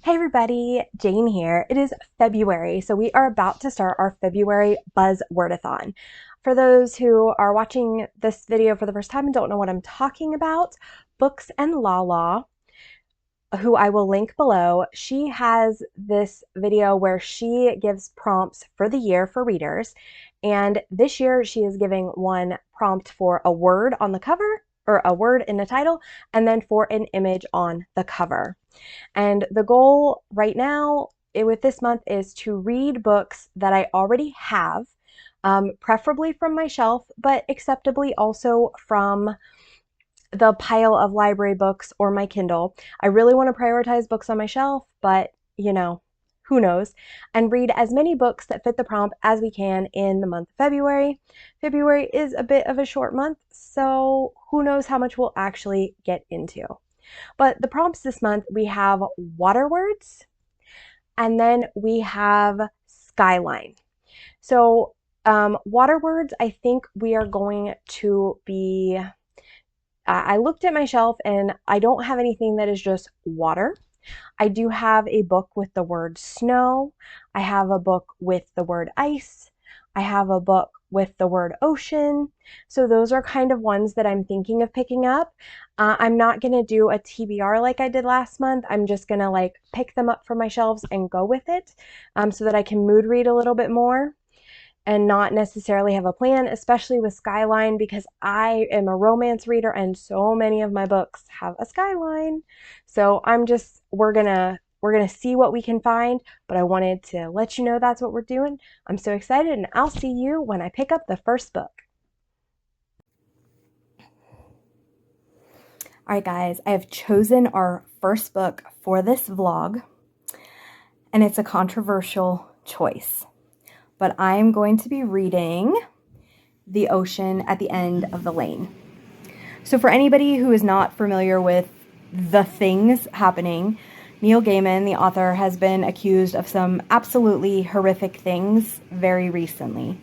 Hey everybody, Jane here. It is February, so we are about to start our February Buzzwordathon. For those who are watching this video for the first time and don't know what I'm talking about, BooksandLaLa, who I will link below, she has this video where she gives prompts for the year for readers. And this year she is giving one prompt for a word on the cover, or a word in the title, and then for an image on the cover. And the goal right now with this month is to read books that I already have, preferably from my shelf, but acceptably also from the pile of library books or my Kindle. I really want to prioritize books on my shelf, but who knows? And read as many books that fit the prompt as we can in the month of February. February is a bit of a short month, so who knows how much we'll actually get into. But the prompts this month, we have water words, and then we have skyline. So water words, I think we are going to be, I looked at my shelf and I don't have anything that is just water. I do have a book with the word snow. I have a book with the word ice. I have a book with the word ocean. So those are kind of ones that I'm thinking of picking up. I'm not going to do a TBR like I did last month. I'm just going to pick them up from my shelves and go with it so that I can mood read a little bit more and not necessarily have a plan, especially with skyline, because I am a romance reader and so many of my books have a skyline. So we're gonna see what we can find, but I wanted to let you know that's what we're doing. I'm so excited, and I'll see you when I pick up the first book. All right, guys, I have chosen our first book for this vlog, and it's a controversial choice. But I'm going to be reading The Ocean at the End of the Lane. So for anybody who is not familiar with the things happening, Neil Gaiman, the author, has been accused of some absolutely horrific things very recently.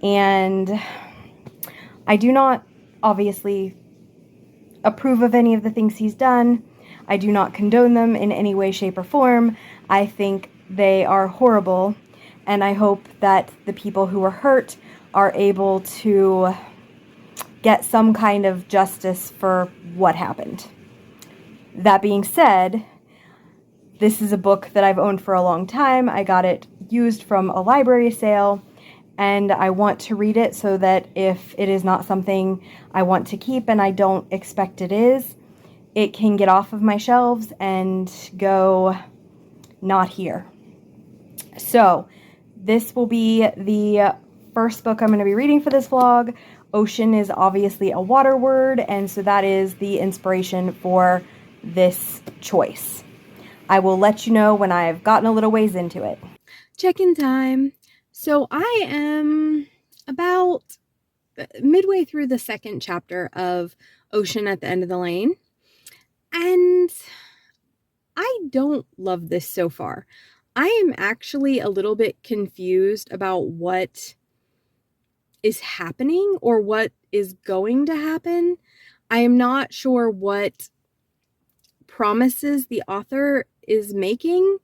And I do not obviously approve of any of the things he's done. I do not condone them in any way, shape, or form. I think they are horrible. And I hope that the people who were hurt are able to get some kind of justice for what happened. That being said, this is a book that I've owned for a long time. I got it used from a library sale, and I want to read it so that if it is not something I want to keep, and I don't expect it is, it can get off of my shelves and go not here. So this will be the first book I'm going to be reading for this vlog. Ocean is obviously a water word, and so that is the inspiration for this choice. I will let you know when I've gotten a little ways into it. Check-in time. So I am about midway through the second chapter of Ocean at the End of the Lane, and I don't love this so far. I am actually a little bit confused about what is happening or what is going to happen. I am not sure what promises the author is making,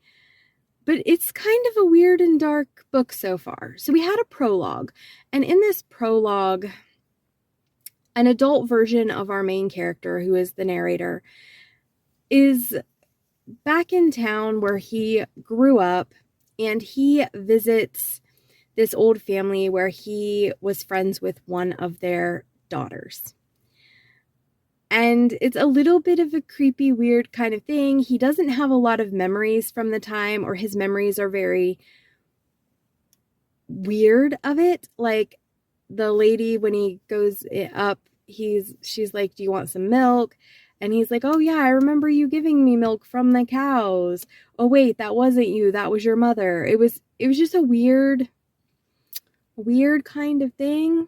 but it's kind of a weird and dark book so far. So we had a prologue, and in this prologue, an adult version of our main character, who is the narrator, is back in town where he grew up, and he visits this old family where he was friends with one of their daughters. And it's a little bit of a creepy, weird kind of thing. He doesn't have a lot of memories from the time, or his memories are very weird of it. Like the lady, when he goes up, she's like, "Do you want some milk?" And he's like, "Oh yeah, I remember you giving me milk from the cows. Oh wait, that wasn't you. That was your mother." It was just a weird kind of thing.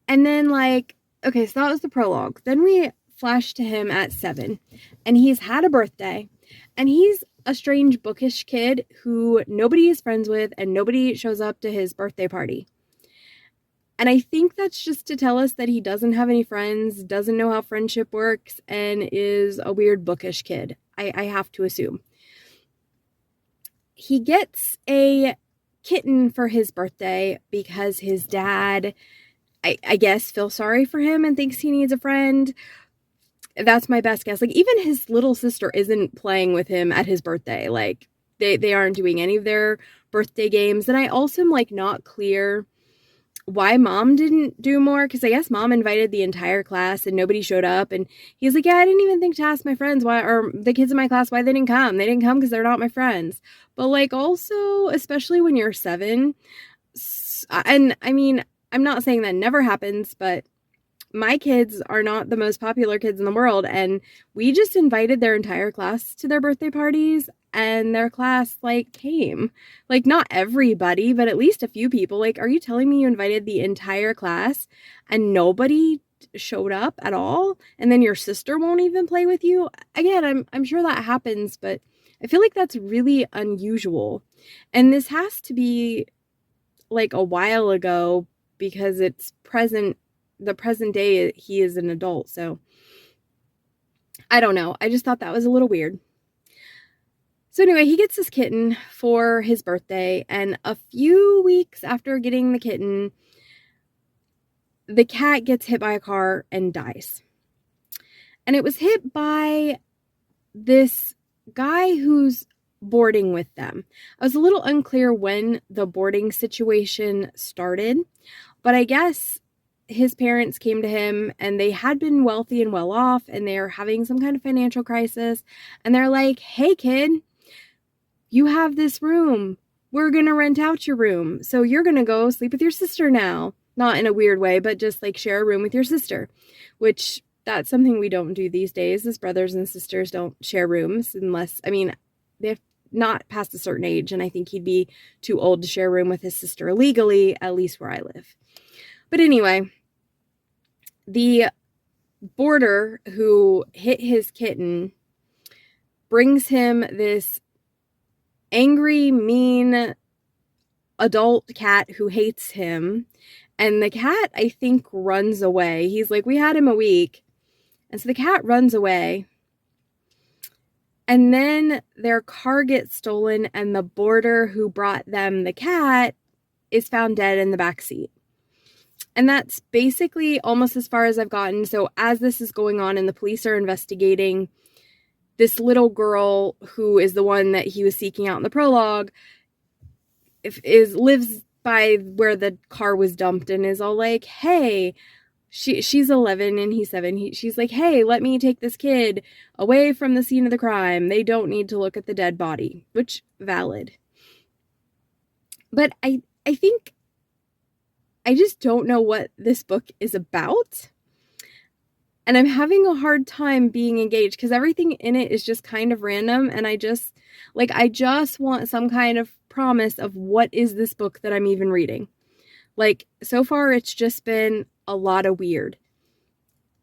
And then okay, so that was the prologue. Then we flash to him at 7, and he's had a birthday, and he's a strange, bookish kid who nobody is friends with, and nobody shows up to his birthday party. And I think that's just to tell us that he doesn't have any friends, doesn't know how friendship works, and is a weird, bookish kid. I have to assume. He gets a kitten for his birthday because his dad, I guess, feels sorry for him and thinks he needs a friend. That's my best guess. Like, even his little sister isn't playing with him at his birthday. Like, they aren't doing any of their birthday games. And I also am, like, not clear why mom didn't do more, because I guess mom invited the entire class and nobody showed up. And he's like, yeah, I didn't even think to ask my friends why, or the kids in my class, why they didn't come. They didn't come because they're not my friends. But, like, also, especially when you're 7, and I mean, I'm not saying that never happens, but my kids are not the most popular kids in the world, and we just invited their entire class to their birthday parties, and their class, like, came. Like, not everybody, but at least a few people. Like, are you telling me you invited the entire class and nobody showed up at all? And then your sister won't even play with you? Again, I'm sure that happens, but I feel like that's really unusual. And this has to be, like, a while ago, because it's the present day he is an adult. So I don't know. I just thought that was a little weird. So anyway, he gets this kitten for his birthday, and a few weeks after getting the kitten, the cat gets hit by a car and dies. And it was hit by this guy who's boarding with them. I was a little unclear when the boarding situation started, but I guess his parents came to him and they had been wealthy and well off, and they're having some kind of financial crisis. And they're like, hey kid, you have this room. We're going to rent out your room. So you're going to go sleep with your sister now. Not in a weird way, but just like share a room with your sister, which that's something we don't do these days. As brothers and sisters don't share rooms unless, I mean, they've not past a certain age. And I think he'd be too old to share a room with his sister illegally, at least where I live. But anyway, the boarder who hit his kitten brings him this angry, mean adult cat who hates him. And the cat, I think, runs away. He's like, we had him a week. And so the cat runs away. And then their car gets stolen, and the boarder who brought them the cat is found dead in the backseat. And that's basically almost as far as I've gotten. So as this is going on and the police are investigating, this little girl who is the one that he was seeking out in the prologue lives by where the car was dumped and is all like, hey, she's 11 and he's 7. She's like, hey, let me take this kid away from the scene of the crime. They don't need to look at the dead body, which valid. But I think I just don't know what this book is about. And I'm having a hard time being engaged because everything in it is just kind of random. And I just want some kind of promise of what is this book that I'm even reading. Like, so far it's just been a lot of weird.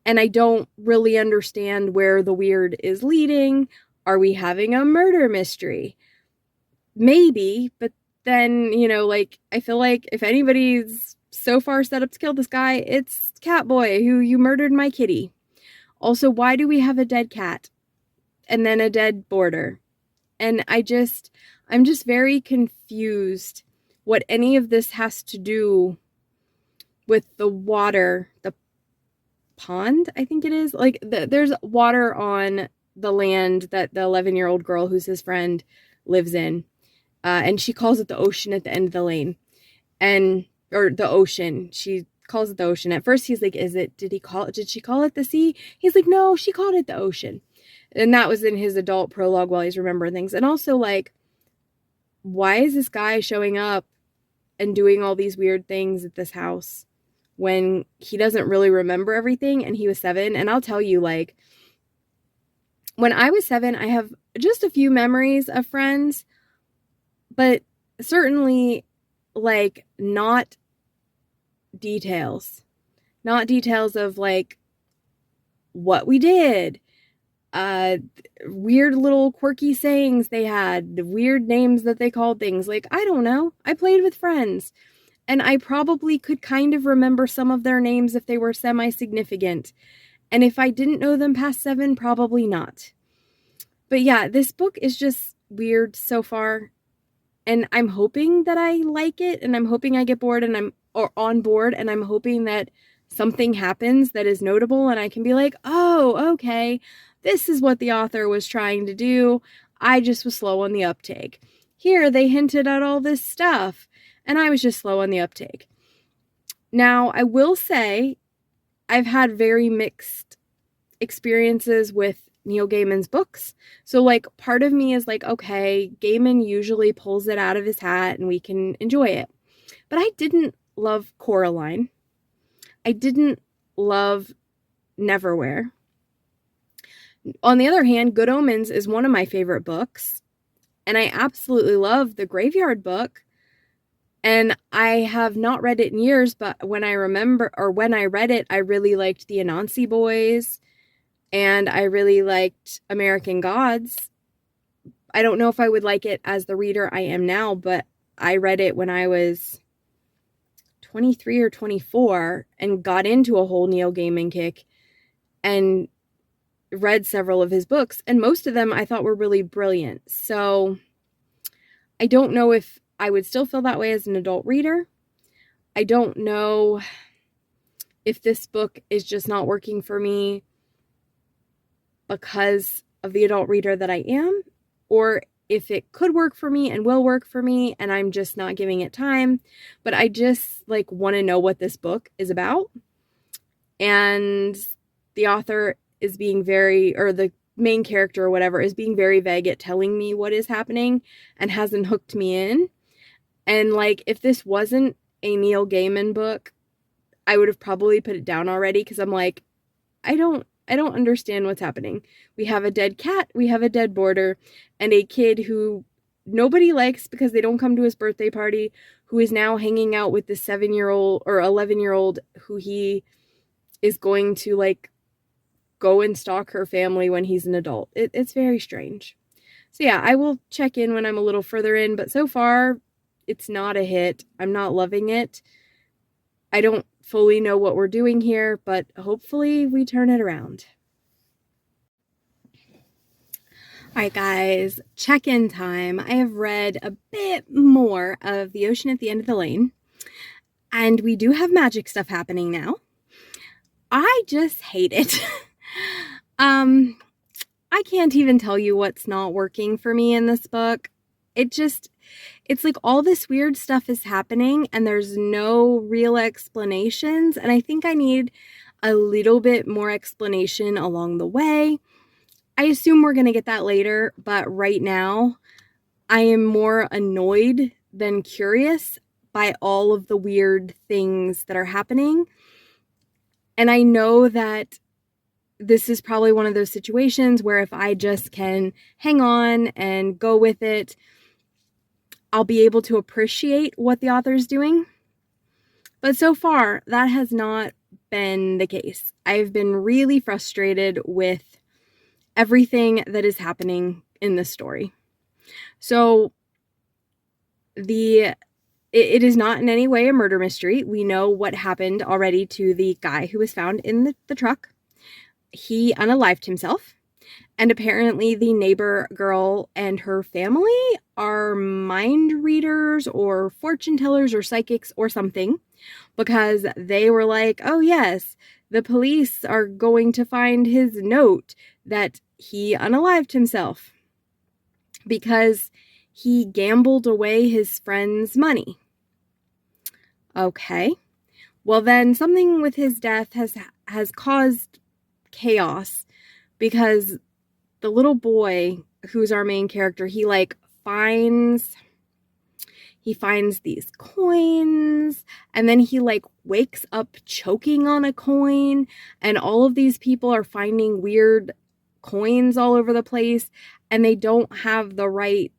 And I don't really understand where the weird is leading. Are we having a murder mystery? Maybe, but then, like, I feel like if anybody's so far set up to kill this guy, it's Catboy, who you murdered my kitty. Also, why do we have a dead cat? And then a dead boarder? And I'm just very confused what any of this has to do with the water, the pond, I think it is. Like, there's water on the land that the 11-year-old girl who's his friend lives in. And she calls it the ocean at the end of the lane. Or the ocean. She calls it the ocean. At first he's like, did she call it the sea? He's like, no, she called it the ocean. And that was in his adult prologue while he's remembering things. And also, like, why is this guy showing up and doing all these weird things at this house when he doesn't really remember everything and he was 7? And I'll tell you, like, when I was 7, I have just a few memories of Friends, but certainly, like, not details of, like, what we did, weird little quirky sayings they had, the weird names that they called things. Like, I don't know. I played with friends, and I probably could kind of remember some of their names if they were semi-significant. And if I didn't know them past 7, probably not. But yeah, this book is just weird so far. And I'm hoping that I like it, and I'm hoping I get bored and I'm on board, and I'm hoping that something happens that is notable and I can be like, oh, okay, this is what the author was trying to do. I just was slow on the uptake. Here, they hinted at all this stuff, and I was just slow on the uptake. Now, I will say I've had very mixed experiences with Neil Gaiman's books. So, like, part of me is like, okay, Gaiman usually pulls it out of his hat and we can enjoy it. But I didn't love Coraline. I didn't love Neverwhere. On the other hand, Good Omens is one of my favorite books. And I absolutely love the Graveyard book. And I have not read it in years, but when I read it, I really liked the Anansi Boys. And I really liked American Gods. I don't know if I would like it as the reader I am now, but I read it when I was 23 or 24 and got into a whole Neil Gaiman kick and read several of his books. And most of them I thought were really brilliant. So I don't know if I would still feel that way as an adult reader. I don't know if this book is just not working for me because of the adult reader that I am, or if it could work for me and will work for me and I'm just not giving it time. But I just want to know what this book is about. And the author is being the main character or whatever is being very vague at telling me what is happening and hasn't hooked me in. And if this wasn't a Neil Gaiman book, I would have probably put it down already because I'm like, I don't understand what's happening. We have a dead cat, we have a dead boarder, and a kid who nobody likes because they don't come to his birthday party, who is now hanging out with the 7-year-old or 11-year-old who he is going to go and stalk her family when he's an adult. It's very strange. So yeah, I will check in when I'm a little further in, but so far it's not a hit. I'm not loving it. I don't fully know what we're doing here, but hopefully we turn it around. All right, guys, check-in time. I have read a bit more of The Ocean at the End of the Lane, and we do have magic stuff happening now. I just hate it. I can't even tell you what's not working for me in this book. It's like all this weird stuff is happening and there's no real explanations. And I think I need a little bit more explanation along the way. I assume we're going to get that later, but right now I am more annoyed than curious by all of the weird things that are happening. And I know that this is probably one of those situations where if I just can hang on and go with it, I'll be able to appreciate what the author's doing. But so far, that has not been the case. I've been really frustrated with everything that is happening in this story. So it is not in any way a murder mystery. We know what happened already to the guy who was found in the truck. He unalived himself. And apparently the neighbor girl and her family are mind readers or fortune tellers or psychics or something, because they were like, oh yes, the police are going to find his note that he unalived himself because he gambled away his friend's money. Okay. Well, then something with his death has caused chaos because the little boy who's our main character, he finds these coins, and then he wakes up choking on a coin, and all of these people are finding weird coins all over the place, and they don't have the right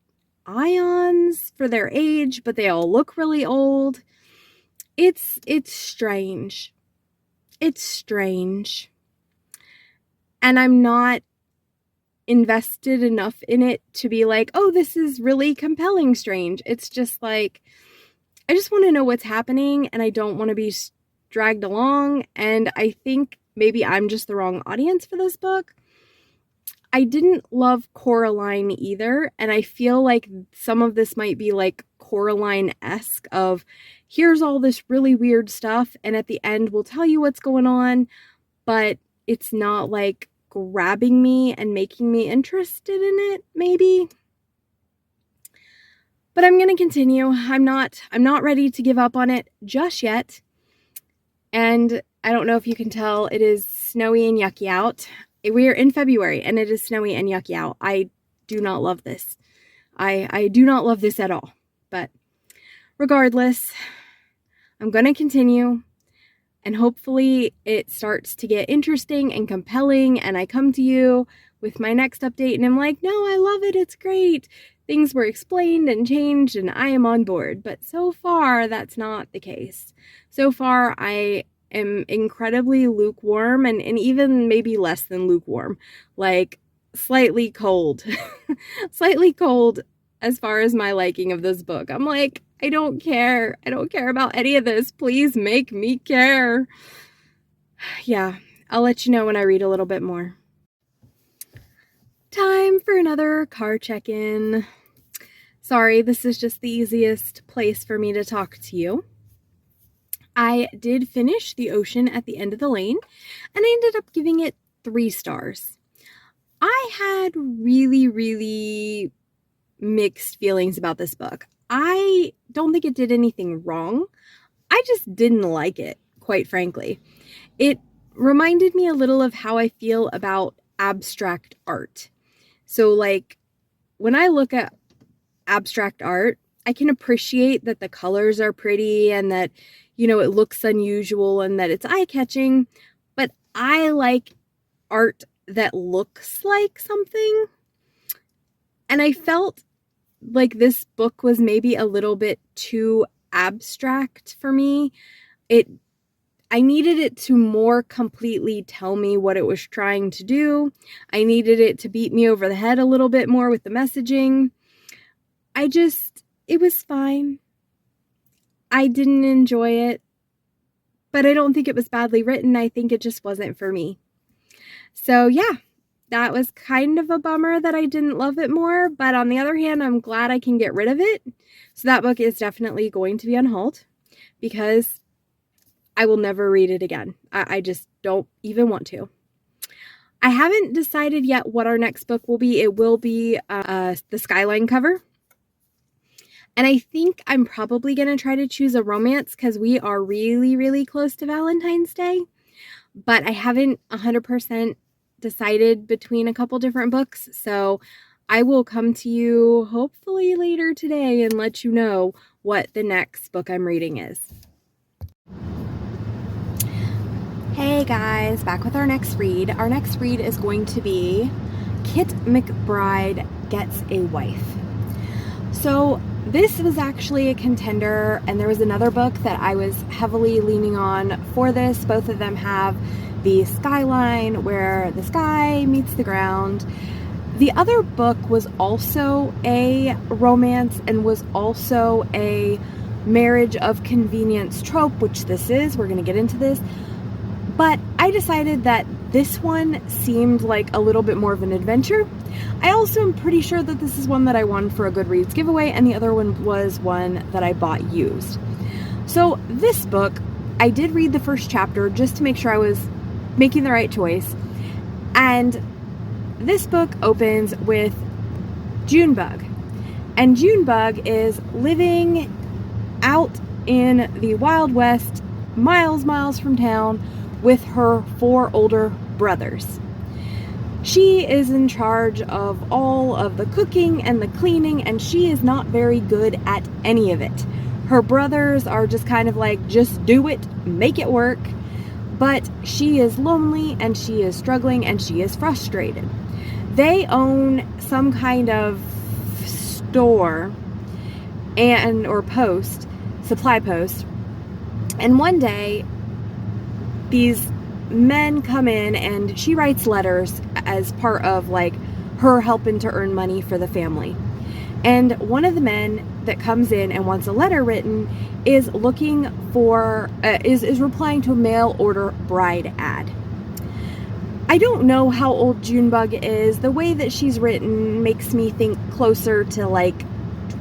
ions for their age, but they all look really old. It's strange. It's strange. And I'm not invested enough in it to be like, oh, this is really compelling strange. It's just I just want to know what's happening and I don't want to be dragged along. And I think maybe I'm just the wrong audience for this book. I didn't love Coraline either, and I feel like some of this might be like Coraline-esque of here's all this really weird stuff, and at the end we'll tell you what's going on, but it's not like grabbing me and making me interested in it, maybe. But I'm going to continue. I'm not ready to give up on it just yet. And I don't know if you can tell, it is snowy and yucky out. We are in February and it is snowy and yucky out. I do not love this. I do not love this at all. But regardless, I'm going to continue. And hopefully it starts to get interesting and compelling. And I come to you with my next update and I'm like, no, I love it. It's great. Things were explained and changed and I am on board. But so far, that's not the case. So far, I am incredibly lukewarm and even maybe less than lukewarm. Like slightly cold. Slightly cold as far as my liking of this book. I'm like, I don't care. I don't care about any of this. Please make me care. Yeah, I'll let you know when I read a little bit more. Time for another car check-in. Sorry, this is just the easiest place for me to talk to you. I did finish The Ocean at the End of the Lane, and I ended up giving it 3 stars. I had really, really mixed feelings about this book. I don't think it did anything wrong. I just didn't like it, quite frankly. It reminded me a little of how I feel about abstract art. So, like, when I look at abstract art, I can appreciate that the colors are pretty and that, you know, it looks unusual and that it's eye-catching, but I like art that looks like something. And I felt like this book was maybe a little bit too abstract for me. I needed it to more completely tell me what it was trying to do. I needed it to beat me over the head a little bit more with the messaging. It was fine. I didn't enjoy it, but I don't think it was badly written. I think it just wasn't for me. So yeah, that was kind of a bummer that I didn't love it more, but on the other hand, I'm glad I can get rid of it. So that book is definitely going to be on hold because I will never read it again. I just don't even want to. I haven't decided yet what our next book will be. It will be the Skyline cover. And I think I'm probably going to try to choose a romance because we are really, really close to Valentine's Day. But I haven't 100% decided between a couple different books. So I will come to you hopefully later today and let you know what the next book I'm reading is. Hey guys, back with our next read. Our next read is going to be Kit McBride Gets a Wife. So this was actually a contender, and there was another book that I was heavily leaning on for this. Both of them have the skyline where the sky meets the ground. The other book was also a romance and was also a marriage of convenience trope, which this is. We're going to get into this. But I decided that this one seemed like a little bit more of an adventure. I also am pretty sure that this is one that I won for a Goodreads giveaway, and the other one was one that I bought used. So this book, I did read the first chapter just to make sure I was making the right choice. And this book opens with Junebug. And Junebug is living out in the Wild West, miles from town, with her 4 older brothers. She is in charge of all of the cooking and the cleaning, and she is not very good at any of it. Her brothers are just kind of like, just do it, make it work. But she is lonely, and she is struggling, and she is frustrated. They own some kind of store or post, supply post, and one day these men come in and she writes letters as part of like her helping to earn money for the family. And one of the men that comes in and wants a letter written is looking for, is replying to a mail order bride ad. I don't know how old Junebug is. The way that she's written makes me think closer to like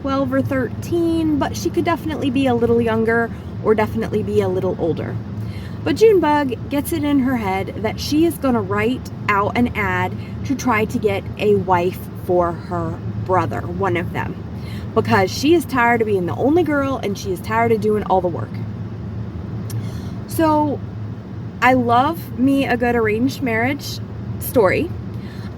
12 or 13, but she could definitely be a little younger or definitely be a little older. But Junebug gets it in her head that she is going to write out an ad to try to get a wife for her brother, one of them, because she is tired of being the only girl and she is tired of doing all the work. So I love me a good arranged marriage story.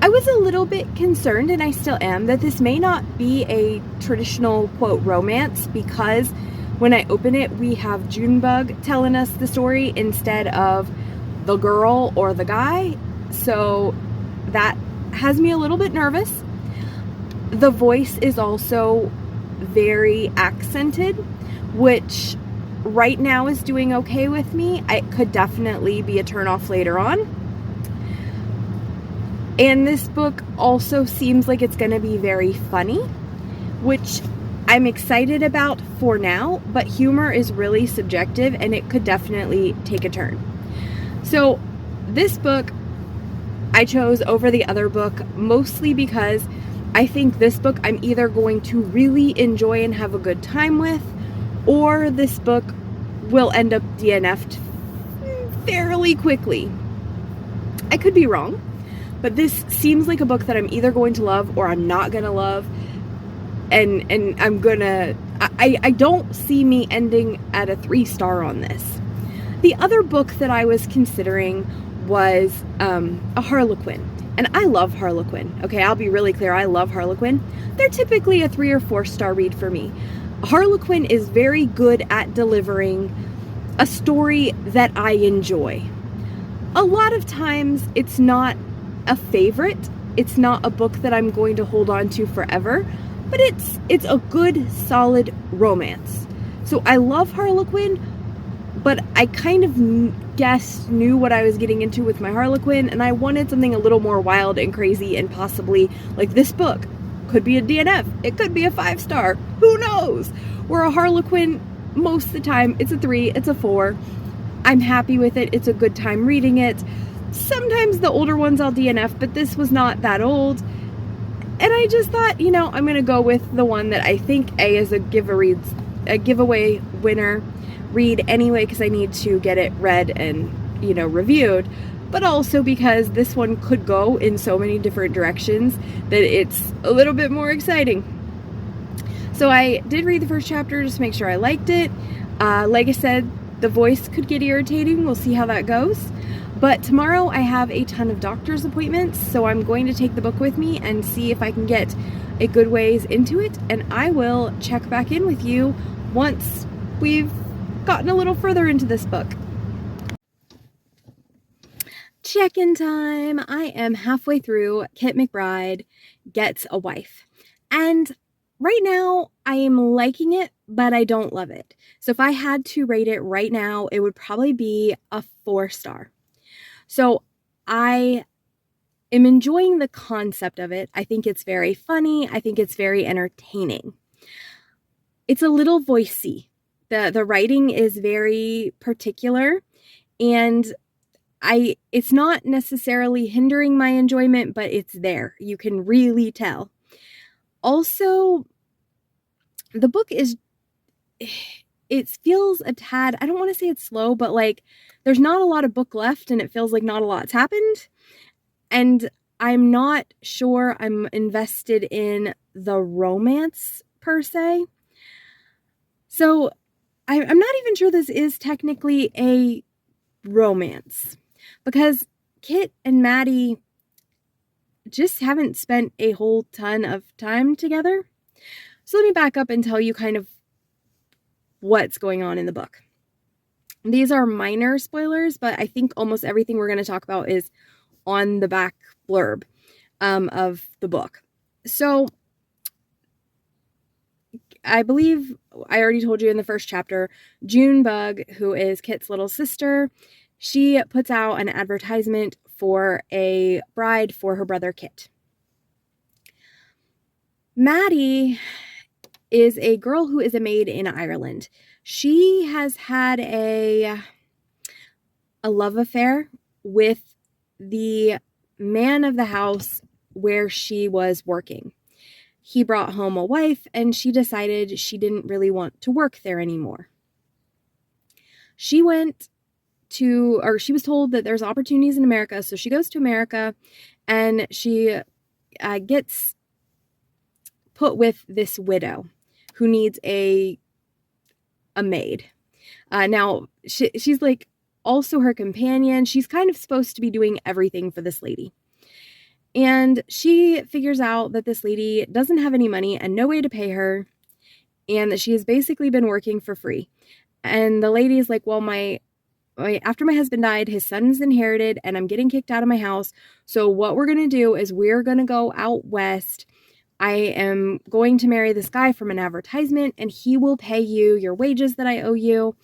I was a little bit concerned, and I still am, that this may not be a traditional, quote, romance, because when I open it, we have Junebug telling us the story instead of the girl or the guy. So that has me a little bit nervous. The voice is also very accented, which right now is doing okay with me. It could definitely be a turnoff later on. And this book also seems like it's going to be very funny, which I'm excited about for now, but humor is really subjective and it could definitely take a turn. So this book I chose over the other book mostly because I think this book I'm either going to really enjoy and have a good time with, or this book will end up DNF'd fairly quickly. I could be wrong, but this seems like a book that I'm either going to love or I'm not going to love. And I'm gonna, I don't see me ending at a 3-star on this. The other book that I was considering was a Harlequin. And I love Harlequin. Okay, I'll be really clear. I love Harlequin. They're typically a 3 or 4-star read for me. Harlequin is very good at delivering a story that I enjoy. A lot of times it's not a favorite. It's not a book that I'm going to hold on to forever, but it's a good, solid romance. So I love Harlequin, but I kind of knew what I was getting into with my Harlequin, and I wanted something a little more wild and crazy, and possibly, like, this book could be a DNF. It could be a 5-star. Who knows? Where a Harlequin, most of the time, it's a 3, it's a 4. I'm happy with it. It's a good time reading it. Sometimes the older ones I'll DNF, but this was not that old. And I just thought, I'm going to go with the one that I think A is a giveaway winner read anyway, because I need to get it read and, reviewed, but also because this one could go in so many different directions that it's a little bit more exciting. So I did read the first chapter just to make sure I liked it. Like I said, the voice could get irritating. We'll see how that goes. But tomorrow I have a ton of doctor's appointments, so I'm going to take the book with me and see if I can get a good ways into it, and I will check back in with you once we've gotten a little further into this book. Check-in time. I am halfway through Kit McBride Gets a Wife. And right now, I am liking it, but I don't love it. So if I had to rate it right now, it would probably be a 4-star. So I am enjoying the concept of it. I think it's very funny. I think it's very entertaining. It's a little voicey. The writing is very particular, and it's not necessarily hindering my enjoyment, but it's there. You can really tell. Also, the book it feels a tad, I don't want to say it's slow, but like there's not a lot of book left and it feels like not a lot's happened. And I'm not sure I'm invested in the romance per se. So I'm not even sure this is technically a romance, because Kit and Maddie just haven't spent a whole ton of time together. So let me back up and tell you kind of what's going on in the book. These are minor spoilers, but I think almost everything we're going to talk about is on the back blurb of the book. So I believe I already told you in the first chapter, Junebug, who is Kit's little sister, she puts out an advertisement for a bride for her brother Kit. Maddie is a girl who is a maid in Ireland. She has had a love affair with the man of the house where she was working. He brought home a wife, and she decided she didn't really want to work there anymore. She was told that there's opportunities in America, so she goes to America, and she gets put with this widow who needs a maid. Now, she's like also her companion. She's kind of supposed to be doing everything for this lady. And she figures out that this lady doesn't have any money and no way to pay her, and that she has basically been working for free. And the lady is like, well, after my husband died, his son's inherited, and I'm getting kicked out of my house. So what we're going to do is we're going to go out west. I am going to marry this guy from an advertisement, and he will pay you your wages that I owe you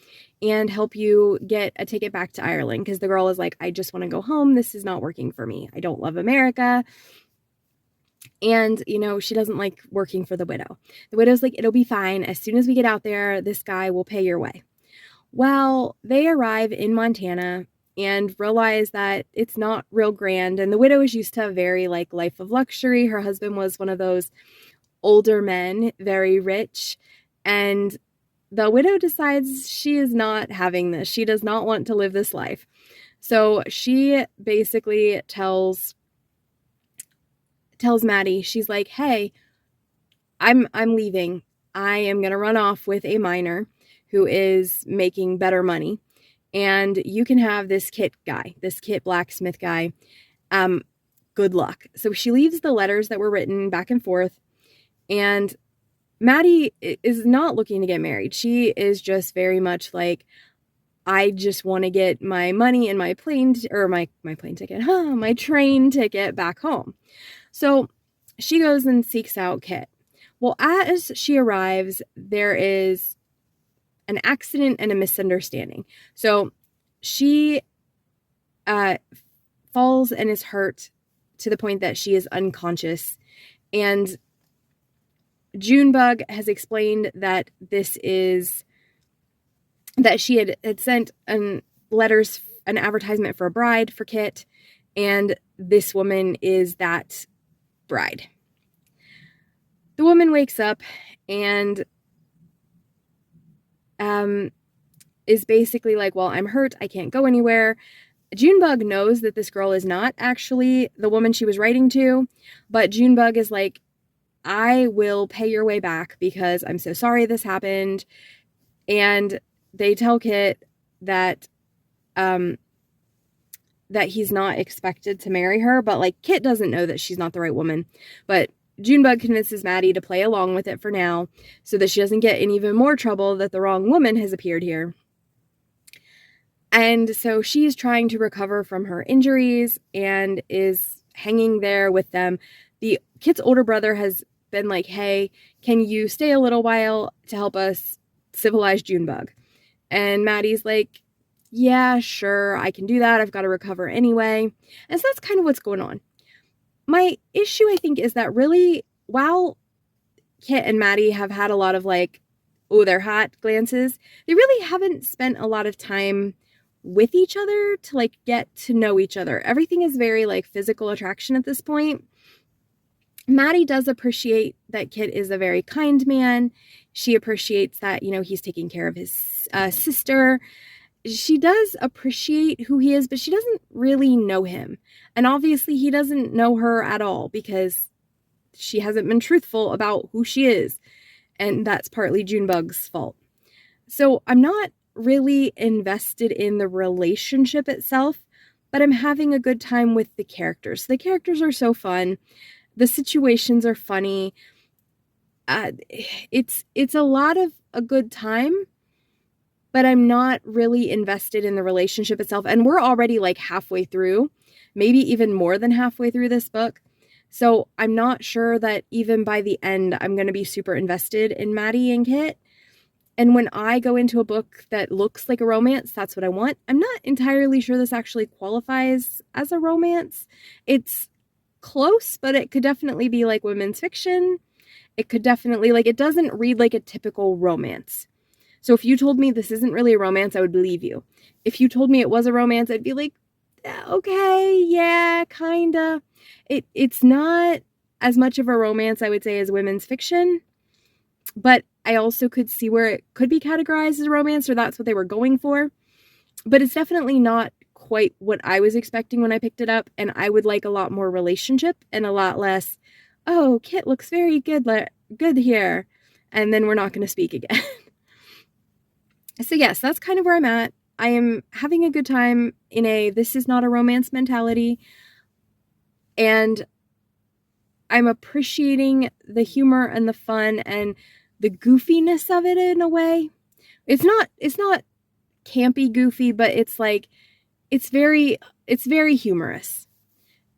and help you get a ticket back to Ireland. Because the girl is like, I just want to go home. This is not working for me. I don't love America. And, she doesn't like working for the widow. The widow's like, it'll be fine. As soon as we get out there, this guy will pay your way. Well, they arrive in Montana and realize that it's not real grand. And the widow is used to a very life of luxury. Her husband was one of those older men, very rich. And the widow decides she is not having this. She does not want to live this life. So she basically tells Maddie, she's like, hey, I'm leaving. I am going to run off with a miner who is making better money. And you can have this Kit blacksmith guy. Good luck. So she leaves the letters that were written back and forth. And Maddie is not looking to get married. She is just very much like, I just want to get my money and my train ticket back home. So she goes and seeks out Kit. Well, as she arrives, there is an accident and a misunderstanding. So she falls and is hurt to the point that she is unconscious. And Junebug has explained that that she had sent an advertisement for a bride for Kit, and this woman is that bride. The woman wakes up and is basically like, well, I'm hurt. I can't go anywhere. Junebug knows that this girl is not actually the woman she was writing to, but Junebug is like, I will pay your way back because I'm so sorry this happened. And they tell Kit that he's not expected to marry her, but Kit doesn't know that she's not the right woman. But Junebug convinces Maddie to play along with it for now so that she doesn't get in even more trouble that the wrong woman has appeared here. And so she's trying to recover from her injuries and is hanging there with them. Kit's older brother has been like, hey, can you stay a little while to help us civilize Junebug? And Maddie's like, yeah, sure, I can do that. I've got to recover anyway. And so that's kind of what's going on. My issue, I think, is that really, while Kit and Maddie have had a lot of they're hot glances, they really haven't spent a lot of time with each other to get to know each other. Everything is very physical attraction at this point. Maddie does appreciate that Kit is a very kind man. She appreciates that, he's taking care of his sister. She does appreciate who he is, but she doesn't really know him. And obviously he doesn't know her at all because she hasn't been truthful about who she is. And that's partly Junebug's fault. So I'm not really invested in the relationship itself, but I'm having a good time with the characters. The characters are so fun. The situations are funny. It's a lot of a good time, but I'm not really invested in the relationship itself. And we're already halfway through, maybe even more than halfway through this book. So I'm not sure that even by the end, I'm going to be super invested in Maddie and Kit. And when I go into a book that looks like a romance, that's what I want. I'm not entirely sure this actually qualifies as a romance. It's close, but it could definitely be women's fiction. It could definitely, it doesn't read like a typical romance. So if you told me this isn't really a romance, I would believe you. If you told me it was a romance, I'd be like, okay, yeah, kinda. It's not as much of a romance, I would say, as women's fiction, but I also could see where it could be categorized as a romance, or that's what they were going for. But it's definitely not quite what I was expecting when I picked it up, and I would like a lot more relationship and a lot less, oh, Kit looks very good here, and then we're not going to speak again. So yes, that's kind of where I'm at. I am having a good time in a this is not a romance mentality, and I'm appreciating the humor and the fun and the goofiness of it in a way. It's not campy goofy, but it's like it's very humorous.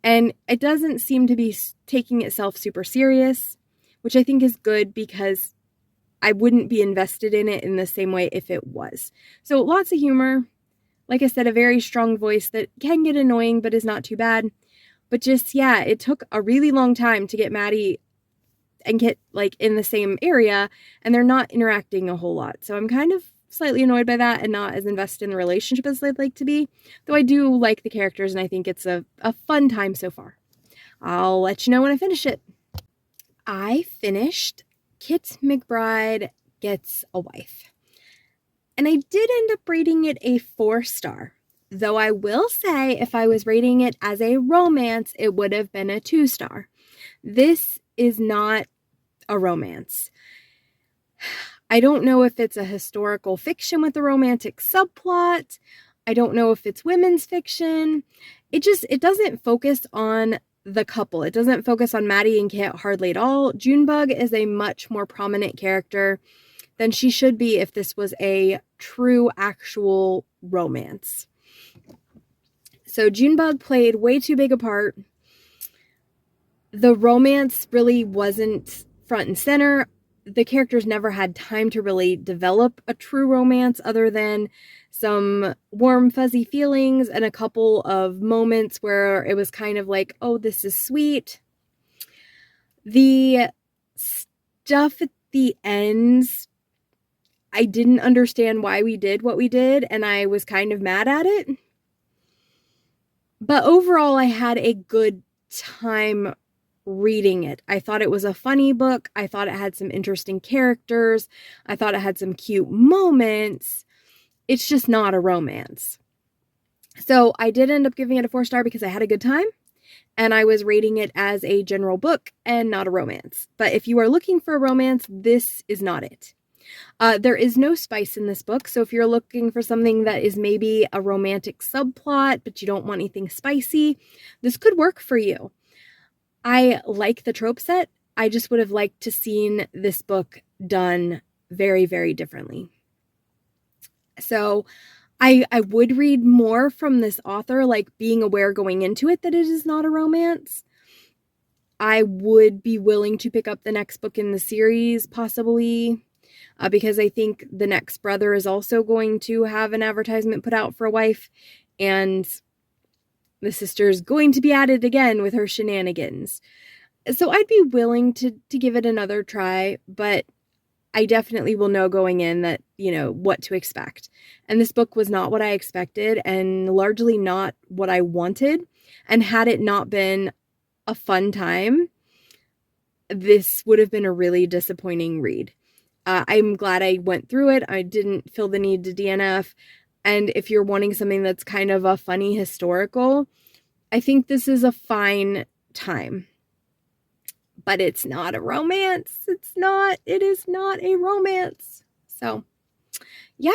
And it doesn't seem to be taking itself super serious, which I think is good because I wouldn't be invested in it in the same way if it was. So lots of humor. Like I said, a very strong voice that can get annoying but is not too bad. But just, yeah, it took a really long time to get Maddie and Kit like in the same area, and they're not interacting a whole lot. So I'm kind of slightly annoyed by that and not as invested in the relationship as I'd like to be. Though I do like the characters and I think it's a fun time so far. I'll let you know when I finish it. I finished Kit McBride Gets a Wife. And I did end up rating it a 4-star. Though I will say if I was rating it as a romance, it would have been a 2-star. This is not a romance. I don't know if it's a historical fiction with a romantic subplot. I don't know if it's women's fiction. It doesn't focus on the couple. It doesn't focus on Maddie and Kit hardly at all. Junebug is a much more prominent character than she should be if this was a true, actual romance. So Junebug played way too big a part. The romance really wasn't front and center. The characters never had time to really develop a true romance other than some warm, fuzzy feelings and a couple of moments where it was kind of like, oh, this is sweet. The stuff at the ends, I didn't understand why we did what we did, and I was kind of mad at it. But overall, I had a good time reading it. I thought it was a funny book. I thought it had some interesting characters. I thought it had some cute moments. It's just not a romance. So I did end up giving it a 4-star because I had a good time, and I was rating it as a general book and not a romance. But if you are looking for a romance, this is not it. There is no spice in this book, so if you're looking for something that is maybe a romantic subplot, but you don't want anything spicy, this could work for you. I like the trope set. I just would have liked to seen this book done very, very differently. So I would read more from this author, like being aware going into it that it is not a romance. I would be willing to pick up the next book in the series, possibly, because I think the next brother is also going to have an advertisement put out for a wife, and the sister is going to be at it again with her shenanigans. So I'd be willing to give it another try, but I definitely will know going in that, what to expect. And this book was not what I expected and largely not what I wanted. And had it not been a fun time, this would have been a really disappointing read. I'm glad I went through it. I didn't feel the need to DNF. And if you're wanting something that's kind of a funny historical, I think this is a fine time. But it's not a romance. It is not a romance. So, yeah,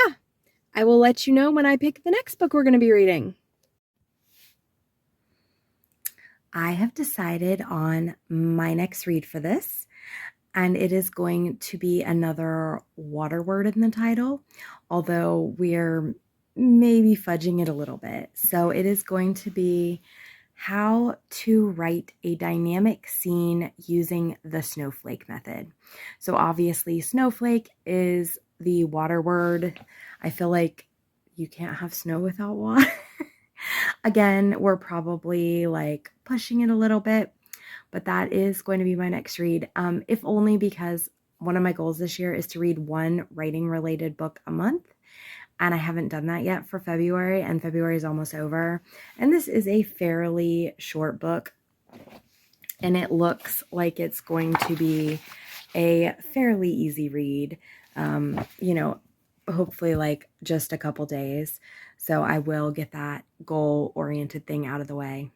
I will let you know when I pick the next book we're going to be reading. I have decided on my next read for this, and it is going to be another water word in the title, although we're maybe fudging it a little bit. So it is going to be How to Write a Dynamic Scene Using the Snowflake Method. So obviously snowflake is the water word. I feel like you can't have snow without water. Again, we're probably like pushing it a little bit, but that is going to be my next read. If only because one of my goals this year is to read one writing related book a month. and I haven't done that yet for February, and February is almost over. And this is a fairly short book, and it looks like it's going to be a fairly easy read, hopefully like just a couple days. So I will get that goal-oriented thing out of the way.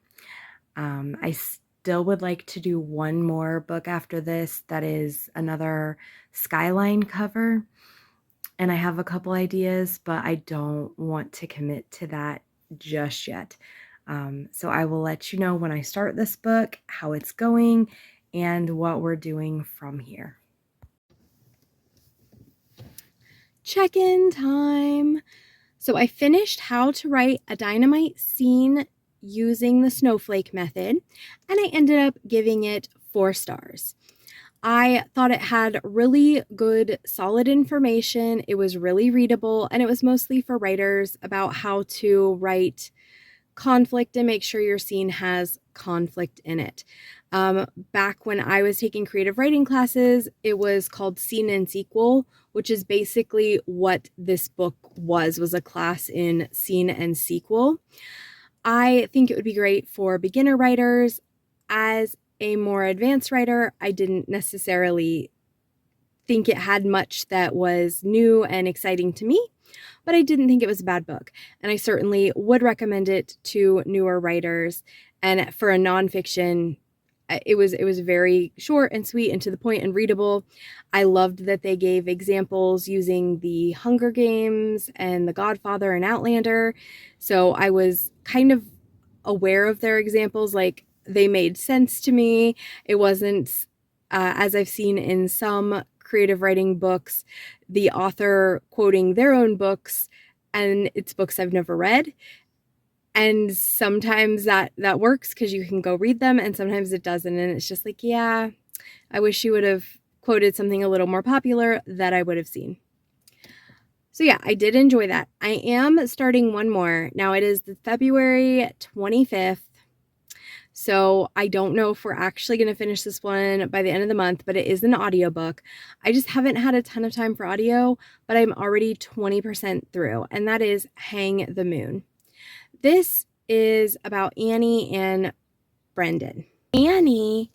I still would like to do one more book after this that is another Skyline cover. And I have a couple ideas, but I don't want to commit to that just yet. So I will let you know when I start this book, how it's going, and what we're doing from here. Check-in time. So I finished How to Write a Dynamite Scene using the Snowflake method, and I ended up giving it 4 stars. I thought it had really good, solid information. It was really readable, and it was mostly for writers about how to write conflict and make sure your scene has conflict in it. Back when I was taking creative writing classes, it was called Scene and Sequel, which is basically what this book was a class in scene and sequel. I think it would be great for beginner writers. As a more advanced writer, I didn't necessarily think it had much that was new and exciting to me, but I didn't think it was a bad book. And I certainly would recommend it to newer writers. And for a nonfiction, it was very short and sweet and to the point and readable. I loved that they gave examples using the Hunger Games and The Godfather and Outlander. So I was kind of aware of their examples, like they made sense to me. It wasn't, as I've seen in some creative writing books, the author quoting their own books, and it's books I've never read. And sometimes that works because you can go read them, and sometimes it doesn't. And it's just like, yeah, I wish you would have quoted something a little more popular that I would have seen. So yeah, I did enjoy that. I am starting one more. Now it is the February 25th. So I don't know if we're actually going to finish this one by the end of the month, but it is an audiobook. I just haven't had a ton of time for audio, but I'm already 20% through, and that is Hang the Moon. This is about Annie and Brendan. Annie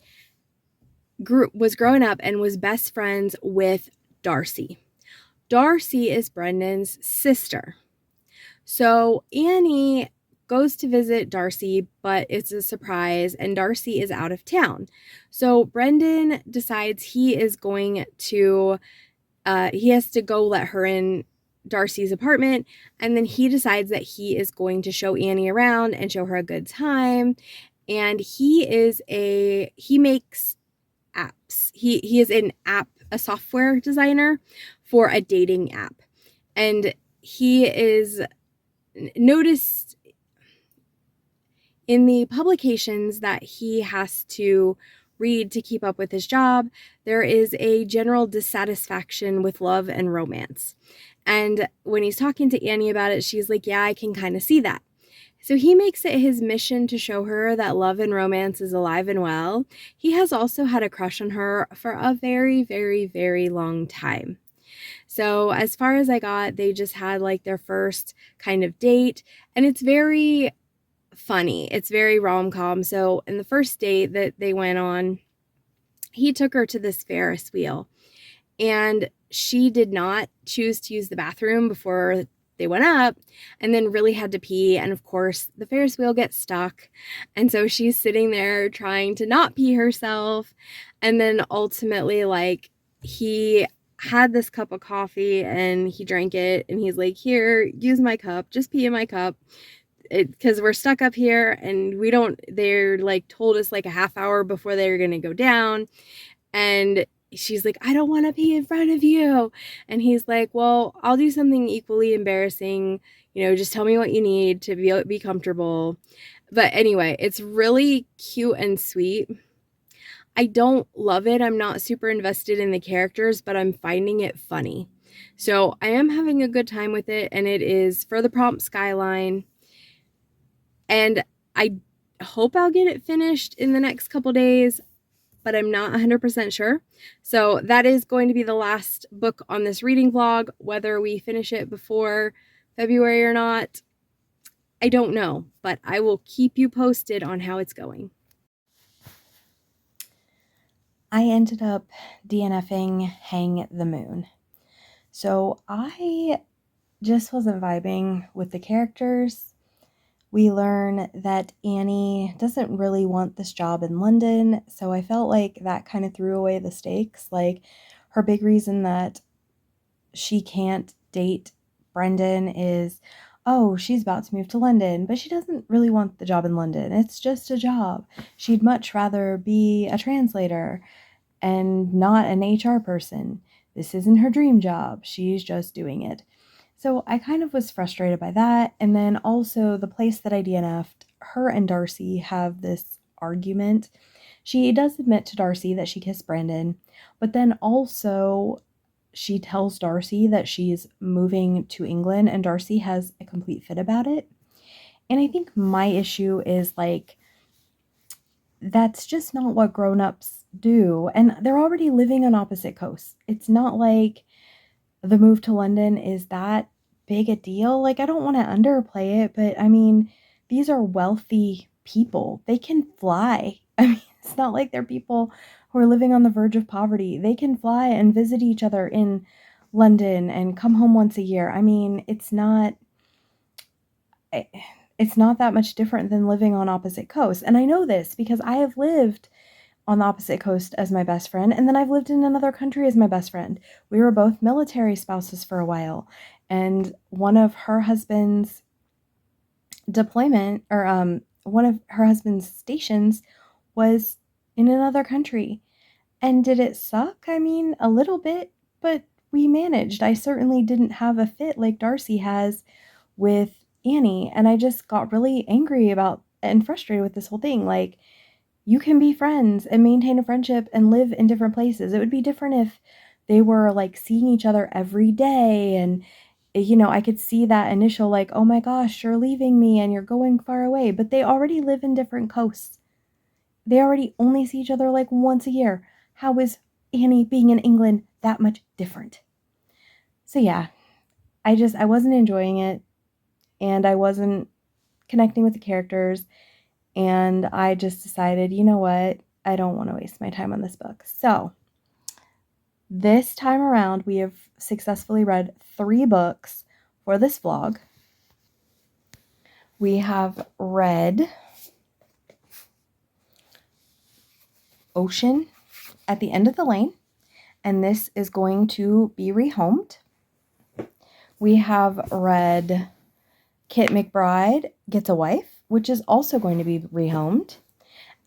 was growing up and was best friends with Darcy. Darcy is Brendan's sister. So Annie goes to visit Darcy, but it's a surprise, and Darcy is out of town. So Brendan decides he is going to, he has to go let her in Darcy's apartment, and then he decides that he is going to show Annie around and show her a good time. And he makes apps. He is a software designer for a dating app. And he is noticed in the publications that he has to read to keep up with his job. There is a general dissatisfaction with love and romance. And when he's talking to Annie about it, she's like, yeah, I can kind of see that. So he makes it his mission to show her that love and romance is alive and well. He has also had a crush on her for a very, very, very long time. So as far as I got, they just had like their first kind of date, and it's very funny. It's very rom-com. So in the first date that they went on, he took her to this Ferris wheel, and she did not choose to use the bathroom before they went up, and then really had to pee. And of course, the Ferris wheel gets stuck. And so she's sitting there trying to not pee herself. And then ultimately, like, he had this cup of coffee and he drank it, and he's like, here, use my cup, just pee in my cup. Because we're stuck up here, and they're like told us like a half hour before they were going to go down. And she's like, I don't want to pee in front of you. And he's like, well, I'll do something equally embarrassing. Just tell me what you need to be comfortable. But anyway, it's really cute and sweet. I don't love it. I'm not super invested in the characters, but I'm finding it funny. So I am having a good time with it, and it is for the prompt Skyline. And I hope I'll get it finished in the next couple days, but I'm not 100% sure. So that is going to be the last book on this reading vlog. Whether we finish it before February or not, I don't know, but I will keep you posted on how it's going. I ended up DNFing Hang the Moon. So I just wasn't vibing with the characters. We learn that Annie doesn't really want this job in London, so I felt like that kind of threw away the stakes. Like, her big reason that she can't date Brendan is, oh, she's about to move to London, but she doesn't really want the job in London. It's just a job. She'd much rather be a translator and not an HR person. This isn't her dream job. She's just doing it. So I kind of was frustrated by that. And then also the place that I DNF'd, her and Darcy have this argument. She does admit to Darcy that she kissed Brandon, but then also she tells Darcy that she's moving to England, and Darcy has a complete fit about it. And I think my issue is like, that's just not what grown-ups do. And they're already living on opposite coasts. It's not like the move to London is that big a deal. Like, I don't want to underplay it, but I mean, these are wealthy people. They can fly. I mean, it's not like they're people who are living on the verge of poverty. They can fly and visit each other in London and come home once a year. I mean, it's not that much different than living on opposite coasts. And I know this because I have lived on the opposite coast as my best friend, and then I've lived in another country as my best friend. We were both military spouses for a while, and one of her husband's deployment, or one of her husband's stations was in another country. And did it suck? I mean, a little bit, but we managed. I certainly didn't have a fit like Darcy has with Annie, and I just got really angry about and frustrated with this whole thing. Like, you can be friends and maintain a friendship and live in different places. It would be different if they were like seeing each other every day, and I could see that initial like, oh my gosh, you're leaving me and you're going far away, but they already live in different coasts. They already only see each other like once a year. How is Annie being in England that much different? So yeah, I wasn't enjoying it, and I wasn't connecting with the characters, and I just decided, you know what? I don't want to waste my time on this book. So this time around, we have successfully read 3 books for this vlog. We have read Ocean at the End of the Lane, and this is going to be rehomed. We have read Kit McBride Gets a Wife, which is also going to be rehomed.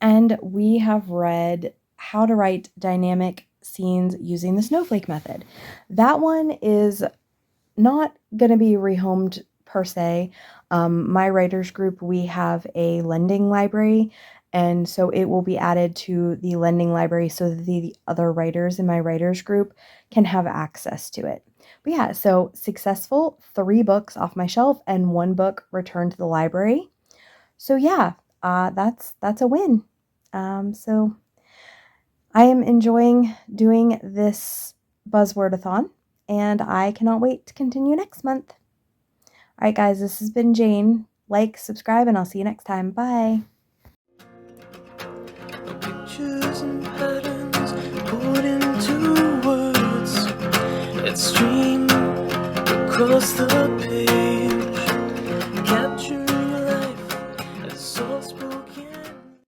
And we have read How to Write Dynamic Scenes Using the Snowflake Method. That one is not going to be rehomed per se. My writers group, we have a lending library, and so it will be added to the lending library so that the other writers in my writers group can have access to it. But yeah, so successful, 3 books off my shelf and 1 book returned to the library. So yeah, that's a win. So I am enjoying doing this Buzzwordathon, and I cannot wait to continue next month. All right, guys, this has been Jane. Like, subscribe, and I'll see you next time. Bye. Pictures and patterns put into words that stream across the page.